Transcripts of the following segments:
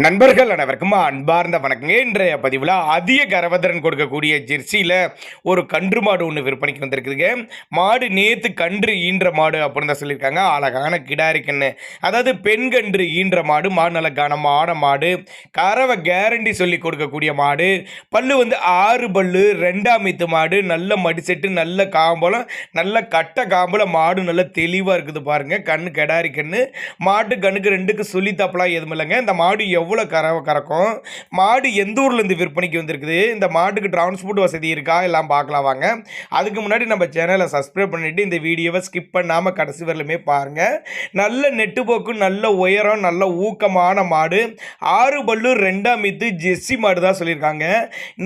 நண்பர்கள் அனைவருக்கும் அன்பார்ந்த வணக்கங்க. இன்றைய பதிவில் அதிக கரவதரன் கொடுக்கக்கூடிய ஜெர்சியில் ஒரு கன்று மாடு ஒன்று விற்பனைக்கு வந்திருக்குதுங்க. மாடு நேற்று கன்று ஈன்ற மாடு அப்படின்னு தான் சொல்லியிருக்காங்க. அழகான கிடாரி கன்று, அதாவது பெண் கன்று ஈன்ற மாடு. மாடு நல்ல கனமான மாடு, கறவை கேரண்டி சொல்லி கொடுக்கக்கூடிய மாடு. பல்லு வந்து 6 பல்லு, 2ஆம் மீத்து மாடு. நல்ல மடிசெட்டு, நல்ல காம்பலம், நல்ல கட்டை காம்பல மாடு நல்ல தெளிவாக இருக்குது பாருங்கள். கண்ணு கிடாரி கன்று. மாட்டு கண்ணுக்கு ரெண்டுக்கு சொல்லித்தாப்பெல்லாம் எதுவும் இல்லைங்க. இந்த மாடு எவ்வளோ கறக்கும், மாடு எந்த ஊர்லேருந்து விற்பனைக்கு வந்திருக்குது, இந்த மாட்டுக்கு டிரான்ஸ்போர்ட் வசதி இருக்கா, எல்லாம் பார்க்கலாம் வாங்க. அதுக்கு முன்னாடி நம்ம சேனலை சப்ஸ்கிரைப் பண்ணிவிட்டு இந்த வீடியோவை ஸ்கிப் பண்ணாமல் கடைசி வரலுமே பாருங்கள். நல்ல நெட்டு போக்கு, நல்ல உயரம், நல்ல ஊக்கமான மாடு. 6 பல்லு, 2ஆம் மீத்து ஜெர்சி மாடு தான் சொல்லியிருக்காங்க.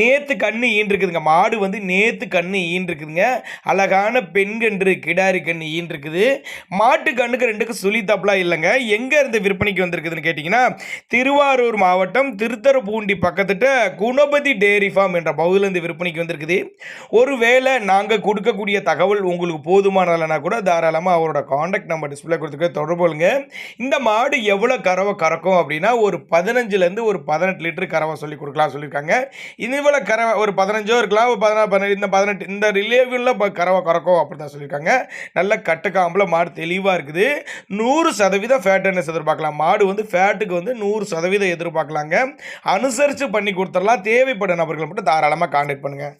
நேற்று கண்ணு ஈன்றிருக்குதுங்க. மாடு வந்து நேற்று கண்ணு ஈன்றிருக்குதுங்க. அழகான பெண் கன்று கிடாரி கண்ணு ஈன்றிருக்குது. மாட்டு கண்ணுக்கு ரெண்டுக்கு சுழித்தாப்பெல்லாம் இல்லைங்க. எங்கே இருந்து விற்பனைக்கு வந்திருக்குதுன்னு கேட்டிங்கன்னா, திருவாரூர் மாவட்டம் திருத்தரப்பூண்டி பக்கத்துட்ட குணபதி டேரி ஃபார்ம் என்ற பகுதியிலிருந்து விற்பனைக்கு வந்திருக்குது. ஒருவேளை நாங்கள் கொடுக்கக்கூடிய தகவல் உங்களுக்கு போதுமானலனா கூட தாராளமாக அவரோட காண்டாக்ட் நம்பர் டிஸ்பிளே கொடுத்துக்க தொடர்பு கொள்ளுங்க. இந்த மாடு எவ்வளோ கறவை கறக்கும் அப்படின்னா, ஒரு 15லேருந்து ஒரு 18 லிட்டர் கறவை சொல்லி கொடுக்கலாம் சொல்லியிருக்காங்க. இவ்வளோ கறவை ஒரு 15 இருக்கலாம், ஒரு 16, இந்த 18 இந்த ரிலேவில் கறவை கறக்கும் அப்படி தான் சொல்லியிருக்காங்க. நல்ல கட்டுக்காம்பில் மாடு தெளிவாக இருக்குது. 100% ஃபேட்னஸ் எதிர்பார்க்கலாம். மாடு வந்து ஃபேட்டுக்கு வந்து 100% எதிர்பார்க்கலாங்க. அனுசரித்து பண்ணி கொடுத்துடலாம். தேவைப்படும் நபர்கள் மட்டும் தாராளமாக கான்டாக்ட் பண்ணுங்கள்.